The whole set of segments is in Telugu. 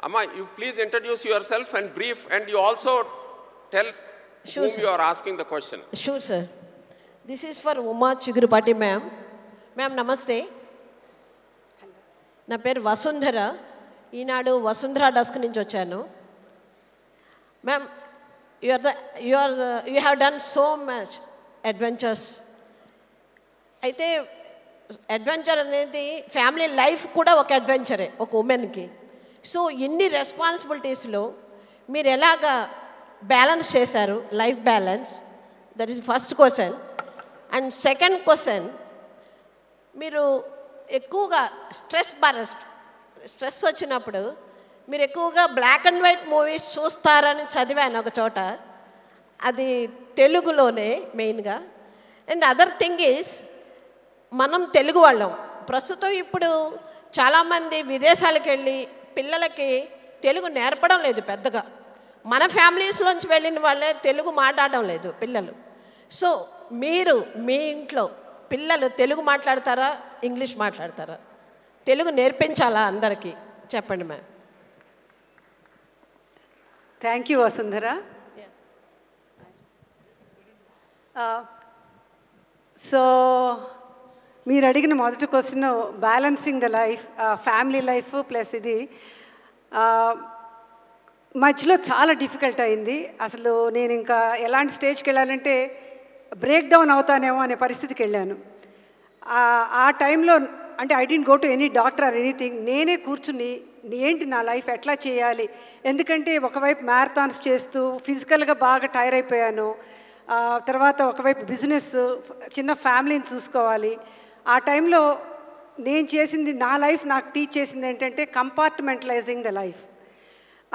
Amma, you please introduce yourself and brief, and you also tell whom you are asking the question. Sure, sir. This is for Uma Chigurupati, ma'am. Ma'am, namaste. నా పేరు వసుంధర. ఈనాడు వసుంధర డస్క్ నుంచి వచ్చాను. Ma'am, you have done so much adventures. అయితే అడ్వెంచర్ అనేది ఫ్యామిలీ లైఫ్ కూడా ఒక అడ్వెంచరే ఒక ఉమెన్కి. సో ఇన్ని రెస్పాన్సిబిలిటీస్లో మీరు ఎలాగా బ్యాలెన్స్ చేశారు, life balance? That is first question. And second question, మీరు ఎక్కువగా స్ట్రెస్ వచ్చినప్పుడు మీరు ఎక్కువగా బ్లాక్ అండ్ వైట్ మూవీస్ చూస్తారని చదివాను ఒక చోట. అది తెలుగులోనే మెయిన్గా. అండ్ అదర్ థింగ్ ఈజ్, మనం తెలుగు వాళ్ళం. ప్రస్తుతం ఇప్పుడు చాలామంది విదేశాలకు వెళ్ళి పిల్లలకి తెలుగు నేర్పడం లేదు పెద్దగా. మన ఫ్యామిలీస్లోంచి వెళ్ళిన వాళ్ళే తెలుగు మాట్లాడడం లేదు పిల్లలు. సో మీరు మీ ఇంట్లో పిల్లలు తెలుగు మాట్లాడతారా, ఇంగ్లీష్ మాట్లాడతారా? తెలుగు నేర్పించాలా అందరికీ? చెప్పండి ma'am. Thank you Vasundhara. So మీరు అడిగిన మొదటి question balancing the life, family life plus ఇది మధ్యలో చాలా డిఫికల్ట్ అయింది. అసలు నేను ఇంకా ఎలాంటి స్టేజ్కి వెళ్ళాలంటే బ్రేక్ డౌన్ అవుతానేమో అనే పరిస్థితికి వెళ్ళాను. ఆ టైంలో అంటే I don't go to any doctor or anything. నేనే కూర్చుని ఏంటి నా లైఫ్ ఎట్లా చేయాలి, ఎందుకంటే ఒకవైపు మ్యారథాన్స్ చేస్తూ ఫిజికల్గా బాగా టైర్ అయిపోయాను. తర్వాత ఒకవైపు బిజినెస్, చిన్న ఫ్యామిలీని చూసుకోవాలి. ఆ టైంలో నేను చేసింది, నా లైఫ్ నాకు టీచ్ చేసింది ఏంటంటే కంపార్ట్మెంటలైజింగ్ ద లైఫ్.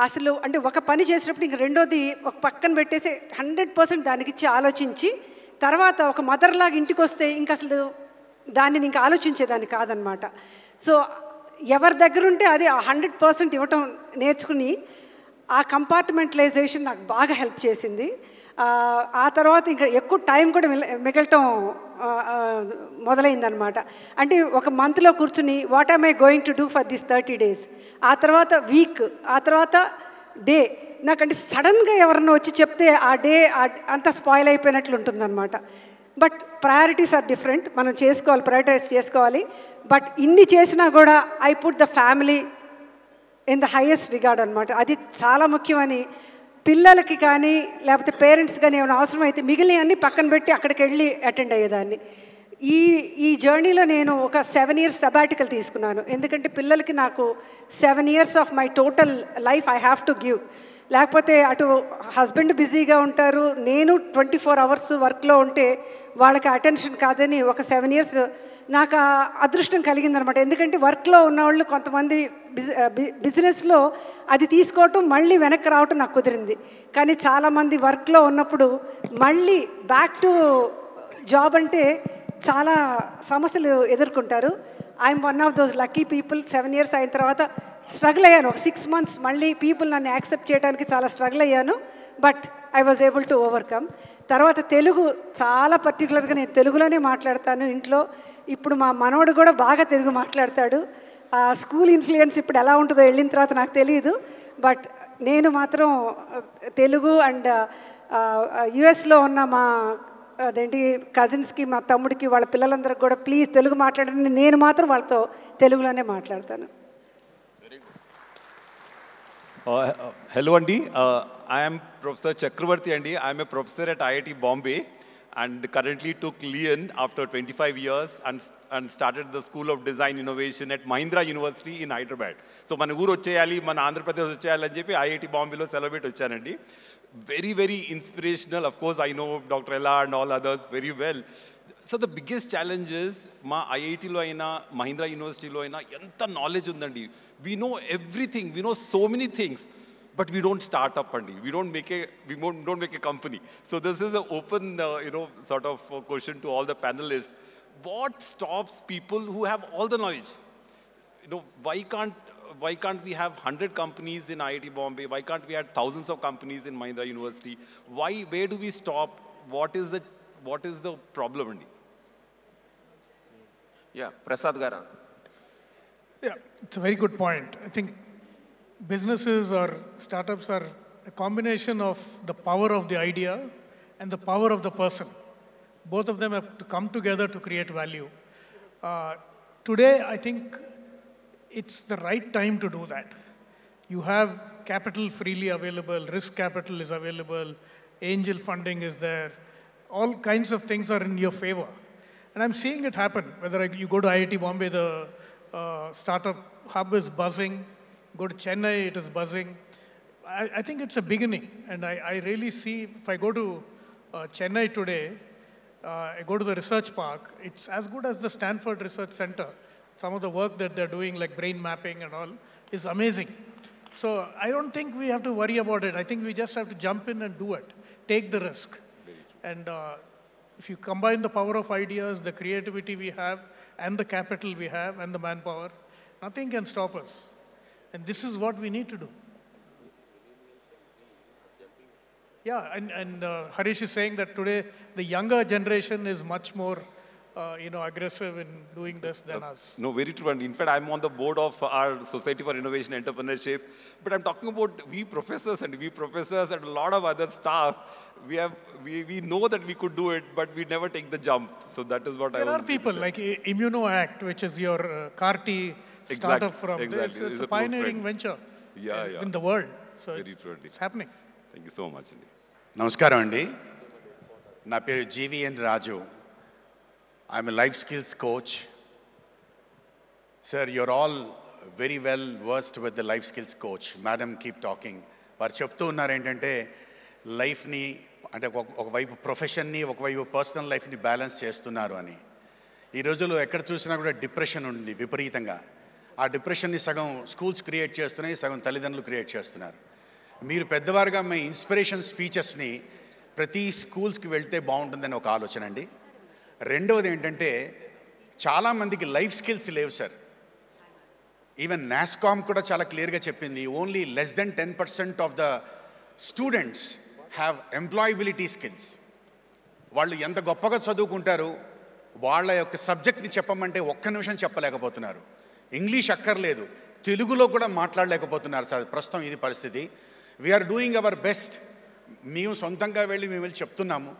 అసలు అంటే ఒక పని చేసినప్పుడు ఇంక రెండోది ఒక పక్కన పెట్టేసి 100% దానికి ఇచ్చి ఆలోచించి తర్వాత ఒక మదర్లాగా ఇంటికి వస్తే ఇంక అసలు దాన్ని ఇంకా ఆలోచించేదాన్ని కాదనమాట. సో ఎవరి దగ్గర ఉంటే అది 100% ఇవ్వటం నేర్చుకుని ఆ కంపార్ట్మెంటలైజేషన్ నాకు బాగా హెల్ప్ చేసింది. ఆ తర్వాత ఇంకా ఎక్కువ టైం కూడా మిగలటం మొదలైందనమాట. అంటే ఒక మంత్లో కూర్చుని what am I going to do for this 30 days, ఆ తర్వాత వీక్, ఆ తర్వాత డే. నాకంటే సడన్గా ఎవరన్నా వచ్చి చెప్తే ఆ డే అంతా స్పాయిల్ అయిపోయినట్లు ఉంటుందన్నమాట. But priorities are different. మనం చేసుకోవాలి, ప్రయారిటైజ్ చేసుకోవాలి. బట్ ఇన్ని చేసినా కూడా I put the family in the highest regard అనమాట. అది చాలా ముఖ్యమని పిల్లలకి కానీ లేకపోతే పేరెంట్స్ కానీ ఏమైనా అవసరమైతే మిగిలినవన్నీ పక్కన పెట్టి అక్కడికి వెళ్ళి అటెండ్ అయ్యేదాన్ని. ఈ జర్నీలో నేను ఒక 7 years sabbatical తీసుకున్నాను. ఎందుకంటే పిల్లలకి నాకు 7 years of my total life I have to give. లేకపోతే అటు హస్బెండ్ బిజీగా ఉంటారు, నేను 24 hours వర్క్లో ఉంటే వాళ్ళకి అటెన్షన్ కాదని ఒక 7 years నాకు అదృష్టం కలిగిందనమాట. ఎందుకంటే వర్క్లో ఉన్నవాళ్ళు కొంతమంది బిజినెస్లో అది తీసుకోవటం మళ్ళీ వెనక్కి రావటం నాకు కుదిరింది. కానీ చాలామంది వర్క్లో ఉన్నప్పుడు మళ్ళీ బ్యాక్ టు జాబ్ అంటే చాలా సమస్యలు ఎదుర్కొంటారు. I'm one of those lucky people. 7 years అయిన తర్వాత స్ట్రగుల్ అయ్యాను. ఒక 6 months మళ్ళీ పీపుల్ నన్ను యాక్సెప్ట్ చేయడానికి చాలా స్ట్రగుల్ అయ్యాను. But I was able to overcome. తర్వాత తెలుగు చాలా పర్టికులర్గా నేను తెలుగులోనే మాట్లాడతాను ఇంట్లో. ఇప్పుడు మా మనోడు కూడా బాగా తెలుగు మాట్లాడతాడు. స్కూల్ ఇన్ఫ్లుయెన్స్ ఇప్పుడు ఎలా ఉంటుందో వెళ్ళిన తర్వాత నాకు తెలియదు. బట్ నేను మాత్రం తెలుగు అండ్ యుఎస్లో ఉన్న మా అదేంటి కజిన్స్కి, మా తమ్ముడికి, వాళ్ళ పిల్లలందరికీ కూడా ప్లీజ్ తెలుగు మాట్లాడండి. నేను మాత్రం వాళ్ళతో తెలుగులోనే మాట్లాడతాను. Hello Andy, I am Professor Chakravarti Andy. I am a professor at IIT Bombay and currently took Lien after 25 years and started the School of Design Innovation at Mahindra University in Hyderabad. So మన ఊరు వచ్చేయాలి, మన ఆంధ్రప్రదేశ్ వచ్చేయాలని చెప్పి ఐఐటి బాంబేలో సెలబ్రేట్ వచ్చానండి. Very inspirational. Of course I know Dr. Ella and all others very well. So the biggest challenge is మా ఐఐటిలో అయినా మహీంద్రా యూనివర్సిటీలో అయినా ఎంత నాలెడ్జ్ ఉందండి. We know everything, we know so many things, but we don't start up, Andy. We don't make a company. So this is an open, sort of question to all the panelists. What stops people who have all the knowledge? Why can't we have 100 companies in IIT Bombay? Why can't we have thousands of companies in Mahindra University? Where do we stop? What is the problem, Andy? Yeah, Prasad Garan. Yeah, it's a very good point. I think businesses or startups are a combination of the power of the idea and the power of the person. Both of them have to come together to create value. Today, I think it's the right time to do that. You have capital freely available, risk capital is available, angel funding is there, all kinds of things are in your favor. And I'm seeing it happen. Whether you go to IIT Bombay, the startup hub is buzzing. Go to Chennai, it is buzzing. I think it's a beginning. And I really see, if I go to Chennai today, I go to the research park, it's as good as the Stanford Research Center. Some of the work that they're doing, like brain mapping and all, is amazing. So I don't think we have to worry about it. I think we just have to jump in and do it. Take the risk. And if you combine the power of ideas, the creativity we have, and the capital we have, and the manpower, nothing can stop us. And this is what we need to do. Yeah, and Harish is saying that today the younger generation is much more aggressive in doing this than us. No, very true. And in fact, I'm on the board of our Society for Innovation Entrepreneurship. But I'm talking about we professors and a lot of other staff. We know that we could do it, but we never take the jump. So that is what there are people like ImmunoAct, which is your CAR-T startup from there. It's a pioneering venture in the world. So it's happening. Thank you so much. Namaskaram andi. Na peru GVN Raju. I'm a life skills coach. Sir, you're all very well versed with the life skills coach. Madam, keep talking. Varu cheptu unnaru entante life ni ante oka vaipu profession ni oka vaipu personal life ni balance chestunnaru ani. Ee rojulo ekkada chusina kuda depression undi vipareetanga. Aa depression ni sagam schools create chestunayi, sagam tallidandruలు create chestunaru. మీరు పెద్దవారుగా మీ ఇన్స్పిరేషన్ స్పీచెస్ని ప్రతి స్కూల్స్కి వెళ్తే బాగుంటుందని ఒక ఆలోచన అండి. రెండవది ఏంటంటే చాలామందికి లైఫ్ స్కిల్స్ లేవు సార్. ఈవెన్ నాస్కామ్ కూడా చాలా క్లియర్గా చెప్పింది, only less than 10% of the students have employability skills. వాళ్ళు ఎంత గొప్పగా చదువుకుంటారు, వాళ్ళ యొక్క సబ్జెక్ట్ని చెప్పమంటే ఒక్క నిమిషం చెప్పలేకపోతున్నారు. ఇంగ్లీష్ అక్కర్లేదు, తెలుగులో కూడా మాట్లాడలేకపోతున్నారు సార్. ప్రస్తుతం ఇది పరిస్థితి. We're doing our best. మేము సొంతంగా మేము వెళ్ళి చెప్తున్నాము.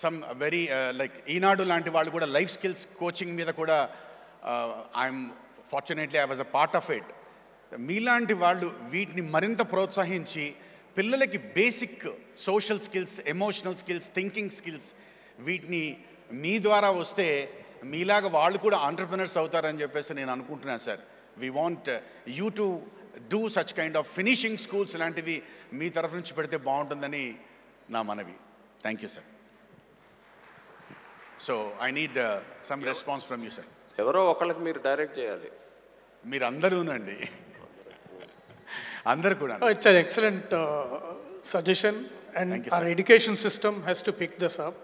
సమ్ వెరీ లైక్ ఈనాడు లాంటి వాళ్ళు కూడా లైఫ్ స్కిల్స్ కోచింగ్ మీద కూడా I'm fortunately I was a part of it. మీలాంటి వాళ్ళు వీటిని మరింత ప్రోత్సహించి పిల్లలకి basic social skills, emotional skills, thinking skills వీటిని మీ ద్వారా వస్తే మీలాగా వాళ్ళు కూడా ఆంటర్ప్రెనర్స్ అవుతారని చెప్పేసి నేను అనుకుంటున్నాను sir. We want you to do such kind of finishing schools లాంటివి మీ తరఫు నుంచి పెడితే బాగుంటుందని నా మనవి. Thank you sir. So I need some response from you sir. ఎవరో ఒకళ్ళకి మీరు డైరెక్ట్ చేయాలి. మీరు అందరూనండి, అందరు కూడా. It's an excellent suggestion, and our education system has to pick this up.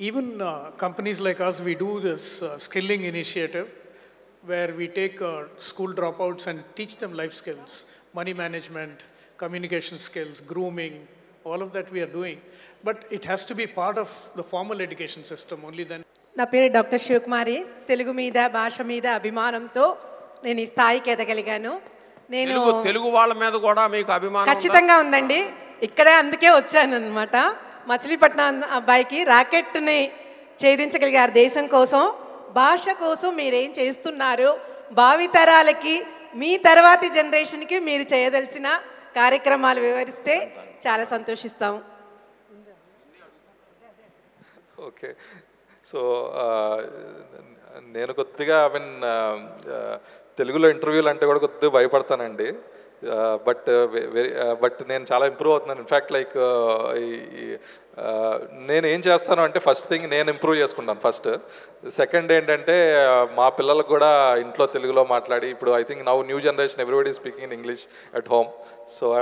Even companies like us, we do this skilling initiative, where we take school dropouts and teach them life skills, money management, communication skills, grooming, all of that we are doing. But it has to be part of the formal education system, only then. నా పేరు డాక్టర్ శివకుమారి. తెలుగు మీద, భాష మీద అభిమానంతో నేను ఈ స్థాయికి ఎదగలిగాను. నేను తెలుగు వాళ్ళ మీద కూడా మీకు అభిమానం ఖచ్చితంగా ఉందండి. ఇక్కడే అందుకే వచ్చాను అనమాట. మచిలీపట్నం అబ్బాయికి రాకెట్ని ఛేదించగలిగారు దేశం కోసం. భాష కోసం మీరేం చేస్తున్నారు, భావితరాలకి మీ తర్వాతి జనరేషన్కి మీరు చేయదలిచిన కార్యక్రమాలు వివరిస్తే చాలా సంతోషిస్తాము. ఓకే, సో నేను కొద్దిగా తెలుగులో ఇంటర్వ్యూలు అంటే కూడా కొద్దిగా భయపడతానండి. బట్ నేను చాలా ఇంప్రూవ్ అవుతున్నాను. ఇన్ఫ్యాక్ట్ లైక్ నేను ఏం చేస్తాను అంటే ఫస్ట్ థింగ్ నేను ఇంప్రూవ్ చేసుకుంటాను ఫస్ట్. సెకండ్ ఏంటంటే మా పిల్లలకు కూడా ఇంట్లో తెలుగులో మాట్లాడి, ఇప్పుడు I think now new generation everybody speaking in English at home. So I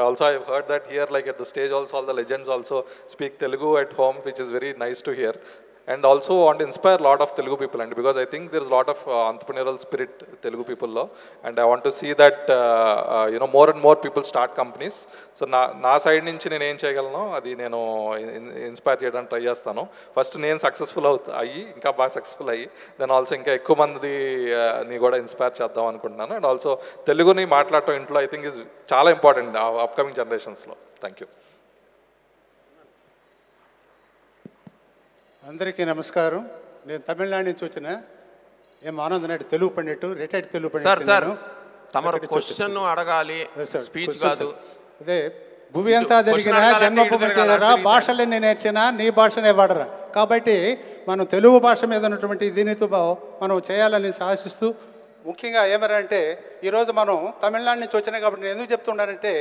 heard that here like at the stage also all the legends also speak Telugu at home, which is very nice to hear. And also want inspire lot of Telugu people అండి, because I think there is lot of entrepreneurial spirit Telugu పీపుల్లో, and I want to see that more and more people start companies. So నా సైడ్ నుంచి నేను ఏం చేయగలను అది నేను ఇన్స్పైర్ చేయడానికి ట్రై చేస్తాను. ఫస్ట్ నేను సక్సెస్ఫుల్ అయ్యి ఇంకా బాగా సక్సెస్ఫుల్ అయ్యి దెన్ ఆల్సో ఇంకా ఎక్కువ మందిని కూడా ఇన్స్పైర్ చేద్దాం అనుకుంటున్నాను. అండ్ ఆల్సో తెలుగుని మాట్లాడటం ఇంట్లో ఐ థింక్ ఈజ్ చాలా ఇంపార్టెంట్ అప్కమింగ్ జనరేషన్స్లో. Thank you. అందరికీ నమస్కారం. నేను తమిళనాడు నుంచి వచ్చిన ఆనంద్ నాయుడు, తెలుగు పండిట్టు, రిటైర్డ్ తెలుగు పండిట్టు. సార్ తమరు క్వశ్చన్ అడగాలి, స్పీచ్ కాదు. అదే భూమి అంతా జరిగిన జన్మభూమి చేరరా, భాషలన్నీ నేర్చినా నీ భాషనే వాడరా. కాబట్టి మనం తెలుగు భాష మీద ఉన్నటువంటి దీనితో మనం చేయాలని ఆశిస్తూ, ముఖ్యంగా ఏమరంటే ఈరోజు మనం తమిళనాడు నుంచి వచ్చినాయి కాబట్టి నేను ఎందుకు చెప్తున్నానంటే,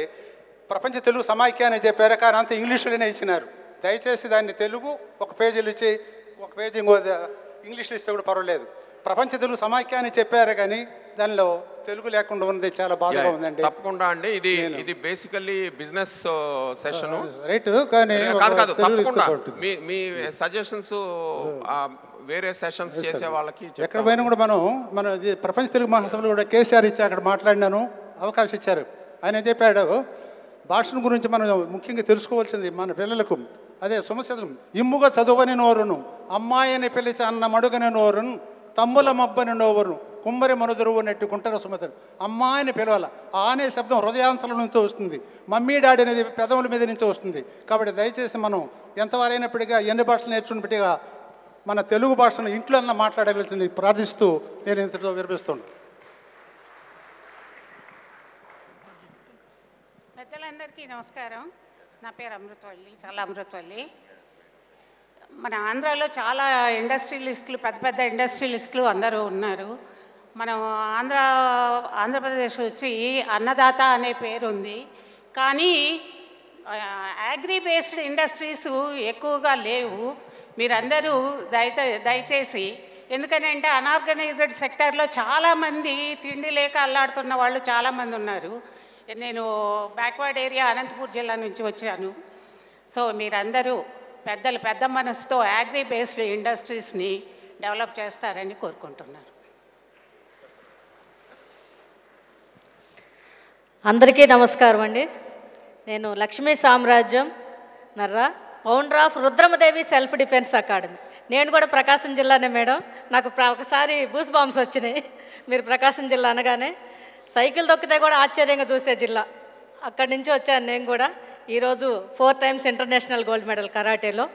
ప్రపంచ తెలుగు సమాఖ్య అని చెప్పారు కానీ అంత ఇంగ్లీష్లోనే ఇచ్చినారు. దయచేసి దాన్ని తెలుగు ఒక పేజీలు ఇచ్చి ఒక పేజీ ఇంకో ఇంగ్లీష్లో ఇస్తే కూడా పర్వాలేదు. ప్రపంచ తెలుగు సమాఖ్య అని చెప్పారు కానీ దానిలో తెలుగు లేకుండా ఉన్నది చాలా బాధగా ఉందండి. తప్పకుండా అండి, ఇది బేసికల్లీ బిజినెస్ సెషన్ రైట్. కానీ కాదు తప్పకుండా మీ సజెషన్స్ వేరే సెషన్స్ చేసే వాళ్ళకి ఎక్కడ పోయినా కూడా మన ప్రపంచ తెలుగు మహాసభలో కూడా కేసీఆర్ ఇచ్చి అక్కడ మాట్లాడినాను, అవకాశం ఇచ్చారు. ఆయన చెప్పాడు భాషను గురించి మనం ముఖ్యంగా తెలుసుకోవాల్సింది మన పిల్లలకు. అదే సుమశతలం, ఇమ్ముగా చదువని నోరును, అమ్మాయిని పిలిచి అన్న మడుగని నోరును, తమ్ముల మబ్బని నోరును, కుమ్మరి మనుదురువు నెట్టుకుంటారు సుమశతలం. అమ్మాయిని పిలవాల. ఆ అనే శబ్దం హృదయాంతరం నుంచి వస్తుంది, మమ్మీ డాడీ అనేది పెదవుల మీద నుంచి వస్తుంది. కాబట్టి దయచేసి మనం ఎంతవారైనప్పటికీ ఎన్ని భాషలు నేర్చుకున్నప్పటిగా మన తెలుగు భాషను ఇంట్లో అన్న మాట్లాడవలసింది ప్రార్థిస్తూ నేను ఇంతటితో వినిపిస్తున్నాను. పెద్దలందరికీ నమస్కారం. నా పేరు అమృతవల్లి, చాలా అమృతవల్లి. మన ఆంధ్రాలో చాలా ఇండస్ట్రియలిస్టులు, పెద్ద పెద్ద ఇండస్ట్రియలిస్టులు అందరూ ఉన్నారు. మనం ఆంధ్రప్రదేశ్ వచ్చి అన్నదాత అనే పేరు ఉంది, కానీ అగ్రి బేస్డ్ ఇండస్ట్రీస్ ఎక్కువగా లేవు. మీరందరూ దయచేసి, ఎందుకనంటే అనార్గనైజ్డ్ సెక్టార్లో చాలామంది తిండి లేక అల్లాడుతున్న వాళ్ళు చాలామంది ఉన్నారు. నేను బ్యాక్వర్డ్ ఏరియా అనంతపూర్ జిల్లా నుంచి వచ్చాను. సో మీరందరూ పెద్ద మనసుతో అగ్రి బేస్డ్ ఇండస్ట్రీస్ని డెవలప్ చేస్తారని కోరుకుంటున్నారు. అందరికీ నమస్కారం అండి. నేను లక్ష్మీ సామ్రాజ్యం Narra, founder of Rudramadevi self defence academy. నేను కూడా ప్రకాశం జిల్లానే మేడం. నాకు ఒకసారి బూస్ బాంబ్స్ వచ్చినాయి మీరు ప్రకాశం జిల్లా అనగానే. సైకిల్ తొక్కితే కూడా ఆశ్చర్యంగా చూసే జిల్లా, అక్కడి నుంచి వచ్చాను నేను కూడా. ఈరోజు 4 times ఇంటర్నేషనల్ గోల్డ్ మెడల్ కరాటేలో.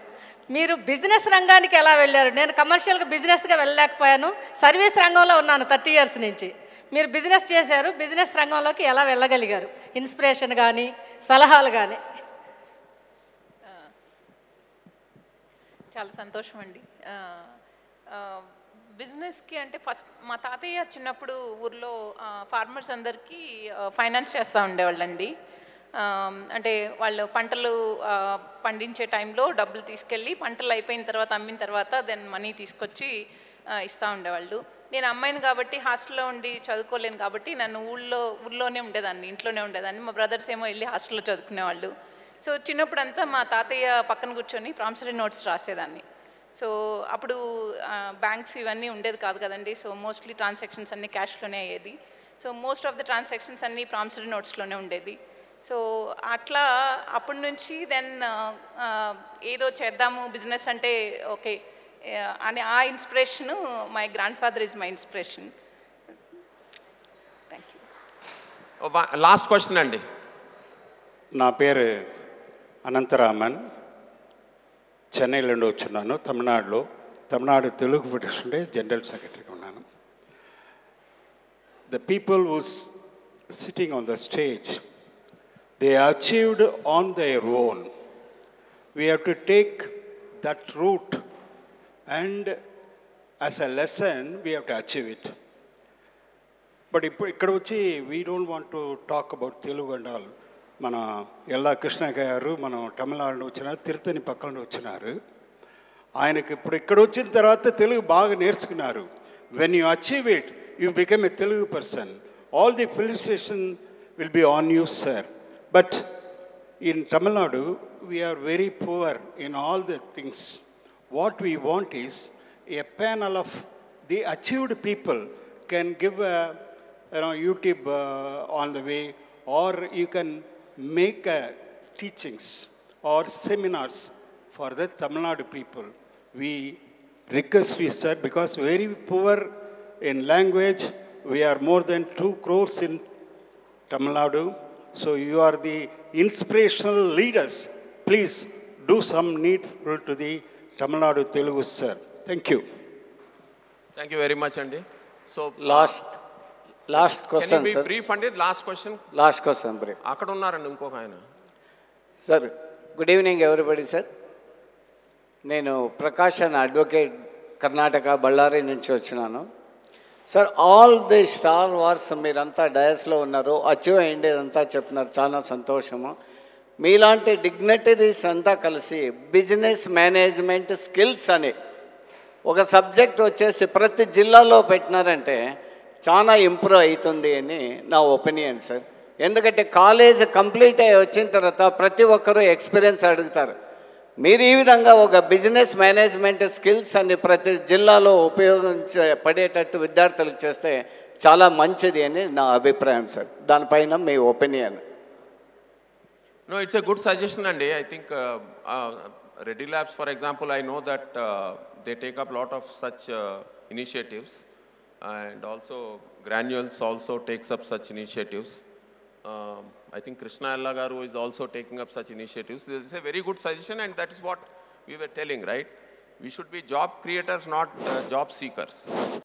మీరు బిజినెస్ రంగానికి ఎలా వెళ్ళారు? నేను కమర్షియల్గా బిజినెస్గా వెళ్ళలేకపోయాను, సర్వీస్ రంగంలో ఉన్నాను 30 years నుంచి. మీరు బిజినెస్ చేశారు, బిజినెస్ రంగంలోకి ఎలా వెళ్ళగలిగారు? ఇన్స్పిరేషన్ కానీ సలహాలు కానీ. చాలా సంతోషం అండి. బిజినెస్కి అంటే ఫస్ట్ మా తాతయ్య చిన్నప్పుడు ఊర్లో ఫార్మర్స్ అందరికీ ఫైనాన్స్ చేస్తూ ఉండేవాళ్ళండి. అంటే వాళ్ళు పంటలు పండించే టైంలో డబ్బులు తీసుకెళ్ళి పంటలు అయిపోయిన తర్వాత అమ్మిన తర్వాత దెన్ మనీ తీసుకొచ్చి ఇస్తూ ఉండేవాళ్ళు. నేను అమ్మాయిని కాబట్టి హాస్టల్లో ఉండి చదువుకోలేను కాబట్టి నన్ను ఊళ్ళోనే ఉండేదాన్ని, ఇంట్లోనే ఉండేదాన్ని. మా బ్రదర్స్ ఏమో వెళ్ళి హాస్టల్లో చదువుకునేవాళ్ళు. సో చిన్నప్పుడంతా మా తాతయ్య పక్కన కూర్చొని ప్రామిసరీ నోట్స్ రాసేదాన్ని. సో అప్పుడు బ్యాంక్స్ ఇవన్నీ ఉండేది కాదు కదండి. సో మోస్ట్లీ ట్రాన్సాక్షన్స్ అన్నీ క్యాష్లోనే అయ్యేది. So most of the transactions అన్నీ ప్రామిసరీ నోట్స్లోనే ఉండేది. సో అట్లా అప్పటి నుంచి దెన్ ఏదో చేద్దాము బిజినెస్ అంటే ఓకే అని ఆ inspiration my grandfather is my inspiration. Thank you. Last question అండి. నా పేరు అనంతరామన్, చెన్నైలో నుండి వచ్చున్నాను. తమిళనాడు తెలుగు ఫెడరేషన్ జనరల్ సెక్రటరీగా ఉన్నాను. The people who's sitting on the stage, they achieved on their own. We have to take that route and as a lesson we have to achieve it. But ikkada vachi we don't want to talk about Telugu and all. Mana Yella Krishna garu mana Tamil vachina Tirthani pakkana vachinaru. Ayanaki ippudu ikkada vachin tarvata Telugu baga nerskunaru. When you achieve it, you become a Telugu person. All the felicitation will be on you, sir. But in Tamil Nadu, we are very poor in all the things. what we want is a panel of the achieved people can give a YouTube on the way, or you can make teachings or seminars for the Tamil Nadu people. We request you, sir, because very poor in language, we are more than 2 crores in Tamil Nadu. So you are the inspirational leaders. Please do some needful to the Tamil Nadu Telugu, sir. Thank you. Thank you very much, Andy. So last question, can you be sir. brief, Andy? Last question. Last question, brief. అక్కడ ఉన్నారండి ఇంకొక ఆయన. Sir, good evening, everybody, sir. నేను ప్రకాశన్ అడ్వకేట్ కర్ణాటక బళ్ళారి నుంచి వచ్చినాను. Sir, all the star wars మీరంతా డయాస్లో ఉన్నారు, అచీవ్ అయ్యిండేదంతా చెప్తున్నారు, చాలా సంతోషము. మీలాంటి డిగ్నిటరీస్ అంతా కలిసి బిజినెస్ మేనేజ్మెంట్ స్కిల్స్ అని ఒక సబ్జెక్ట్ వచ్చేసి ప్రతి జిల్లాలో పెట్టినారంటే చాలా ఇంప్రూవ్ అవుతుంది అని నా ఒపీనియన్ సార్. ఎందుకంటే కాలేజ్ కంప్లీట్ అయ్యి వచ్చిన తర్వాత ప్రతి ఒక్కరూ ఎక్స్పీరియన్స్ అడుగుతారు. మీరు ఈ విధంగా ఒక బిజినెస్ మేనేజ్మెంట్ స్కిల్స్ అని ప్రతి జిల్లాలో పడేటట్టు విద్యార్థులకు చేస్తే చాలా మంచిది అని నా అభిప్రాయం సార్. దానిపైన మీ opinion. No, it's a good suggestion, Andy. I think Reddy Labs, for example, I know that they take up a lot of such initiatives, and also Granules also takes up such initiatives. I think Krishna Alla Garu is also taking up such initiatives. This is a very good suggestion, and that is what we were telling, right? We should be job creators, not job seekers.